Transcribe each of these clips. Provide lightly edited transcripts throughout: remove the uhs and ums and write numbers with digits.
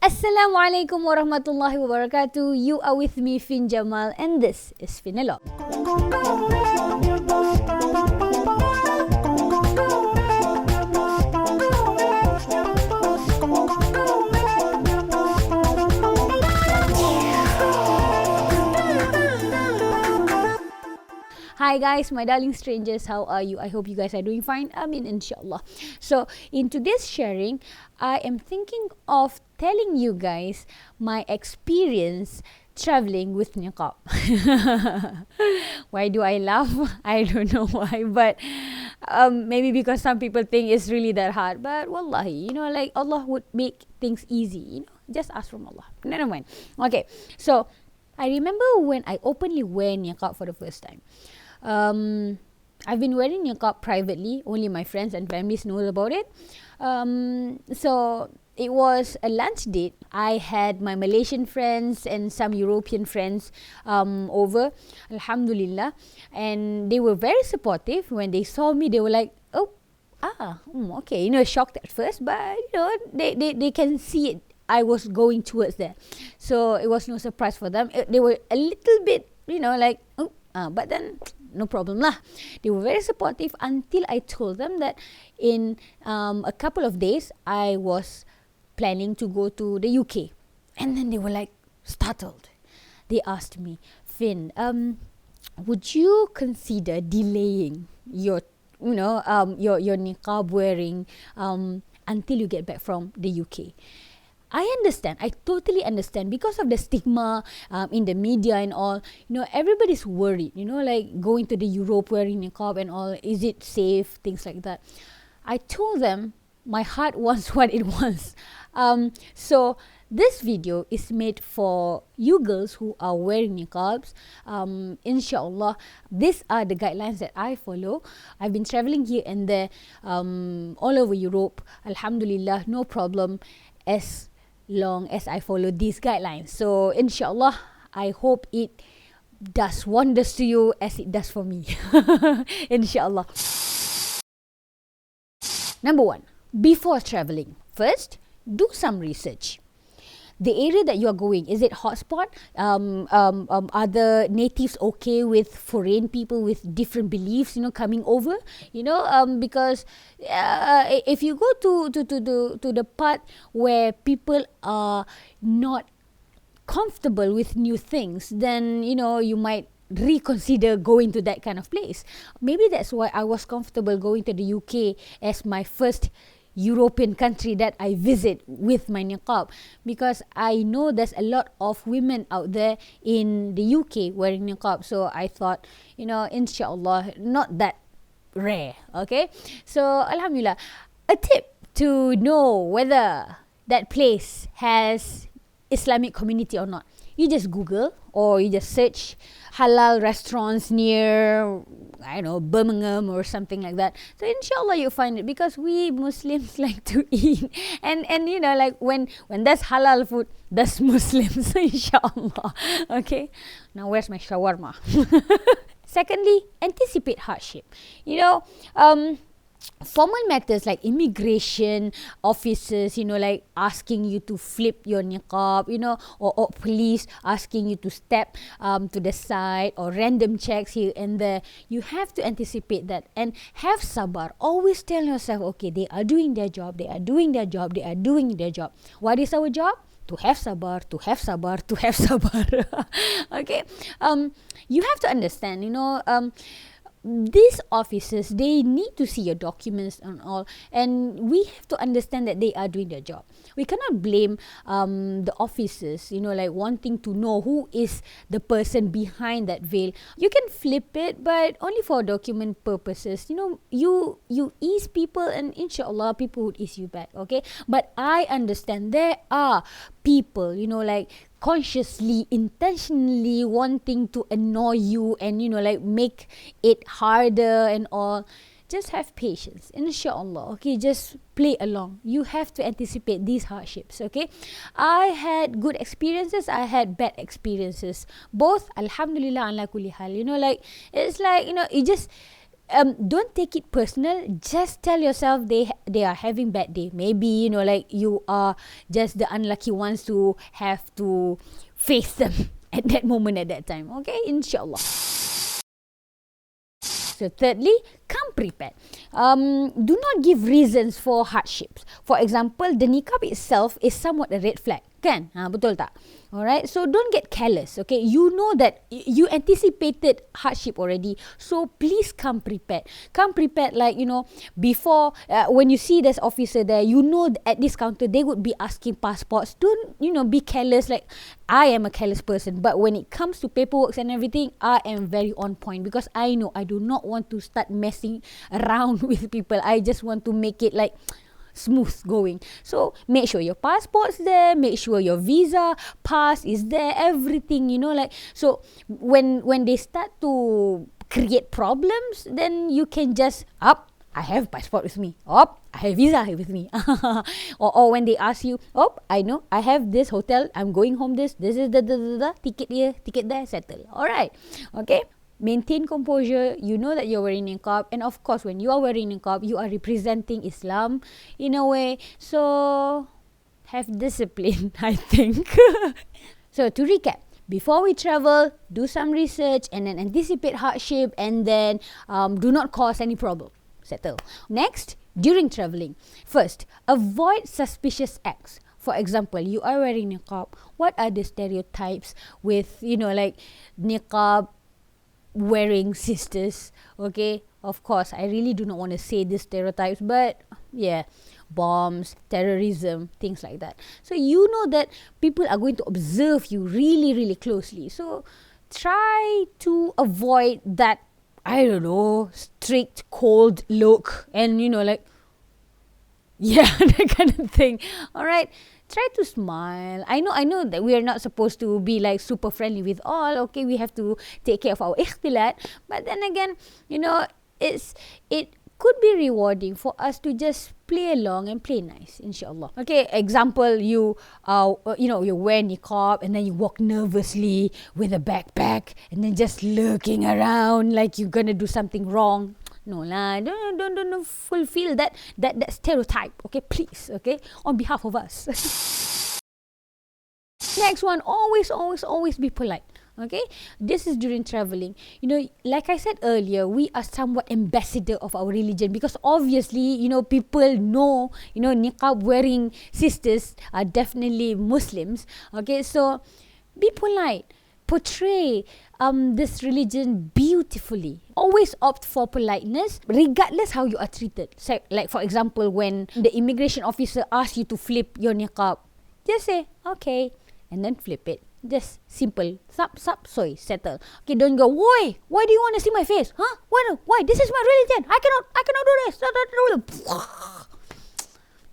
Assalamualaikum warahmatullahi wabarakatuh. You are with me, Fynn Jamal, and this is Fynnologue. Hi guys, my darling strangers, how are you? I hope you guys are doing fine. Inshallah. So, in today's sharing, I am thinking of telling you guys my experience traveling with Niqab. Why do I laugh? I don't know why, but maybe because some people think it's really that hard. But wallahi, like Allah would make things easy. Just ask from Allah. Never mind. Okay, so I remember when I openly wear niqab for the first time. I've been wearing niqab privately. Only my friends and families know about it. So it was a lunch date. I had my Malaysian friends and some European friends over, Alhamdulillah, and they were very supportive. When they saw me, they were like, okay, shocked at first, but they can see it. I was going towards there, so it was no surprise for them. They were a little bit, but then no problem lah. They were very supportive until I told them that in a couple of days I was planning to go to the UK, and then they were like startled. They asked me, Fynn, would you consider delaying your niqab wearing until you get back from the UK? I understand. I totally understand because of the stigma in the media and all. Everybody's worried. Like going to the Europe wearing niqab and all. Is it safe? Things like that. I told them my heart wants what it wants. So this video is made for you girls who are wearing niqabs. Inshallah, these are the guidelines that I follow. I've been traveling here and there, all over Europe. Alhamdulillah, no problem. As long as I follow these guidelines. So inshallah, I hope it does wonders to you as it does for me. Inshallah. Number 1, before traveling, first do some research. The area that you are going, is it hotspot? Are the natives okay with foreign people with different beliefs, coming over? Because if you go to the part where people are not comfortable with new things, then you might reconsider going to that kind of place. Maybe that's why I was comfortable going to the UK as my first European country that I visit with my niqab, because I know there's a lot of women out there in the UK wearing niqab. So I thought, inshallah, not that rare. Okay, so alhamdulillah. A tip to know whether that place has Islamic community or not: you just Google or you just search halal restaurants near, I don't know, Birmingham or something like that. So inshallah you'll find it, because we Muslims like to eat, and like when there's halal food, that's Muslims. Inshallah. Okay, now where's my shawarma? Secondly, anticipate hardship. Formal matters like immigration officers, like asking you to flip your niqab, or police asking you to step to the side, or random checks here and there. You have to anticipate that and have sabar. Always tell yourself, okay, they are doing their job, they are doing their job, they are doing their job. What is our job? To have sabar, to have sabar, to have sabar. Okay, you have to understand, these officers, they need to see your documents and all, and we have to understand that they are doing their job. We cannot blame the officers, like wanting to know who is the person behind that veil. You can flip it, but only for document purposes. You ease people, and inshallah people would ease you back. Okay, but I understand there are people, like consciously, intentionally wanting to annoy you and make it harder and all. Just have patience, inshallah. Okay, just play along. You have to anticipate these hardships. Okay, I had good experiences, I had bad experiences, both. Alhamdulillah ala kulli hal. It's like, it just don't take it personal. Just tell yourself they are having bad day. Maybe, like you are just the unlucky ones to have to face them at that moment, at that time. Okay, inshallah. So thirdly, come prepared. Do not give reasons for hardships. For example, the niqab itself is somewhat a red flag. Kan? Betul tak? Alright, so don't get careless. Okay, you know that you anticipated hardship already. So please come prepared. Come prepared, like, before, when you see this officer there, at this counter, they would be asking passports. Don't, be careless. Like, I am a careless person. But when it comes to paperwork and everything, I am very on point. Because I know I do not want to start messing around with people. I just want to make it like smooth going. So make sure your passport's there, make sure your visa pass is there, everything, so when they start to create problems, then you can just I have passport with me, I have visa with me. or when they ask you, I know I have this hotel, I'm going home, this is the ticket here, ticket there, settle. Alright, okay. Maintain composure. You know that you're wearing niqab, and of course when you are wearing niqab, you are representing Islam in a way, so have discipline. I think. So to recap, before we travel, do some research and then anticipate hardship, and then do not cause any problem. Settle. Next, during traveling, first, avoid suspicious acts. For example, you are wearing niqab. What are the stereotypes with, like niqab wearing sisters? Okay, of course, I really do not want to say these stereotypes, but yeah, bombs, terrorism, things like that. So you know that people are going to observe you really, really closely. So try to avoid that, I don't know, strict, cold look, and like, yeah, that kind of thing. All right, try to smile. I know that we are not supposed to be like super friendly with all. Okay, we have to take care of our ikhtilat. But then again, it could be rewarding for us to just play along and play nice, inshallah. Okay, example, you wear niqab and then you walk nervously with a backpack and then just lurking around like you're gonna do something wrong. No lah, don't fulfill that stereotype. Okay, please. Okay, on behalf of us. Next one, always be polite. Okay, this is during traveling. Like I said earlier, we are somewhat ambassador of our religion, because obviously, people know, niqab wearing sisters are definitely Muslims. Okay, so be polite. Portray this religion beautifully. Always opt for politeness, regardless how you are treated. So, like for example, when the immigration officer asks you to flip your niqab, just say okay, and then flip it. Just simple. Sup, soy, settle. Okay, don't go, why do you want to see my face? Huh? Why? This is my religion. I cannot do this.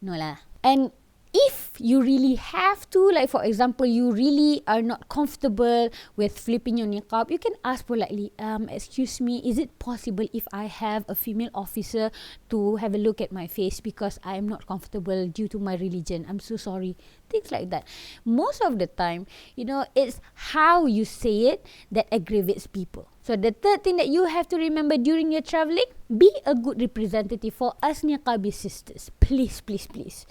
No lah. And if you really have to, like for example, you really are not comfortable with flipping your niqab, you can ask politely, excuse me, is it possible if I have a female officer to have a look at my face, because I am not comfortable due to my religion. I'm so sorry. Things like that. Most of the time, it's how you say it that aggravates people. So the third thing that you have to remember during your traveling, be a good representative for us niqabi sisters. Please, please, please.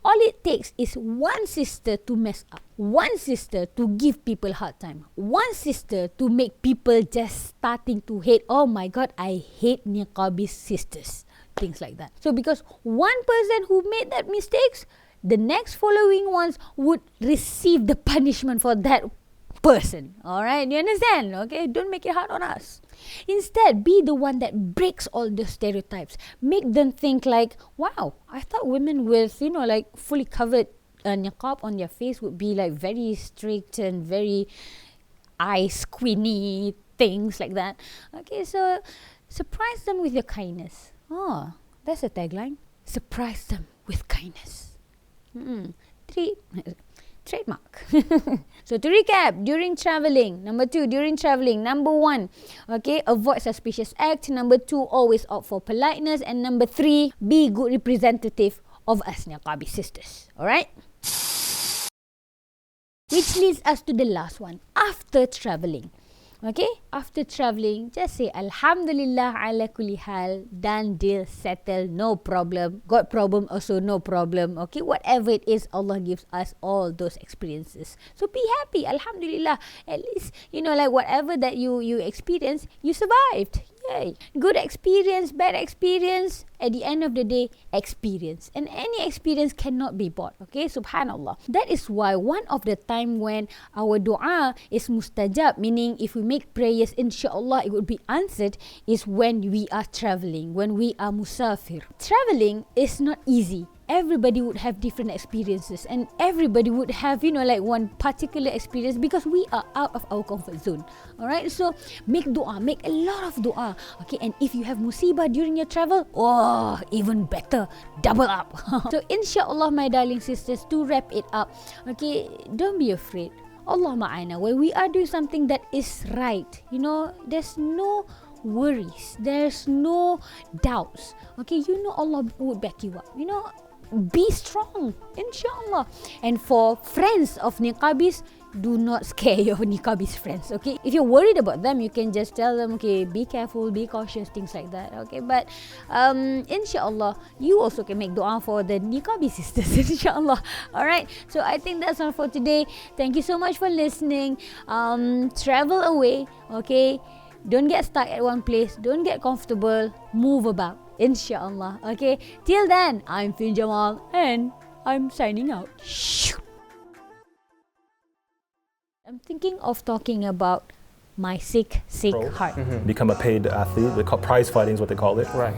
All it takes is one sister to mess up, one sister to give people hard time, one sister to make people just starting to hate. Oh my God, I hate niqabi sisters. Things like that. So because one person who made that mistakes, the next following ones would receive the punishment for that person. Alright, you understand? Okay, don't make it hard on us. Instead, be the one that breaks all the stereotypes. Make them think like, wow, I thought women with, like fully covered niqab on their face would be like very strict and very eye squinty, things like that. Okay, so surprise them with your kindness. Oh, that's a tagline. Surprise them with kindness. Trademark. So to recap, during traveling, number 2, during traveling, number 1, okay, avoid suspicious act. Number 2, always opt for politeness. And number 3, be good representative of us niqabi sisters. Alright? Which leads us to the last one, after traveling. Okay, after traveling, just say Alhamdulillah ala kulli hal, done deal, settled, no problem. Got problem also, no problem. Okay, whatever it is, Allah gives us all those experiences. So be happy, Alhamdulillah. At least, like whatever that you experience, you survived. Yay. Good experience, bad experience, at the end of the day, experience. And any experience cannot be bought. Okay, subhanallah. That is why one of the time when our dua is mustajab, meaning if we make prayers, inshallah it would be answered, is when we are traveling, when we are musafir. Traveling is not easy. Everybody would have different experiences, and everybody would have, one particular experience, because we are out of our comfort zone. Alright, so make dua, make a lot of dua. Okay, and if you have musibah during your travel, oh, even better, double up. So inshallah, my darling sisters, to wrap it up, okay, don't be afraid. Allah ma'ana, when we are doing something that is right, there's no worries, there's no doubts. Okay, Allah would back you up. Be strong, inshallah. And for friends of niqabis, do not scare your niqabis friends. Okay, if you're worried about them, you can just tell them, okay, be careful, be cautious, things like that. Okay, but inshallah, you also can make dua for the niqabi sisters, inshallah. All right, so I think that's all for today. Thank you so much for listening. Travel away, okay. Don't get stuck at one place. Don't get comfortable. Move about, inshallah. Okay. Till then, I'm Fynn Jamal and I'm signing out. I'm thinking of talking about my sick heart. Become a paid athlete. Prize fighting is what they call it. Right.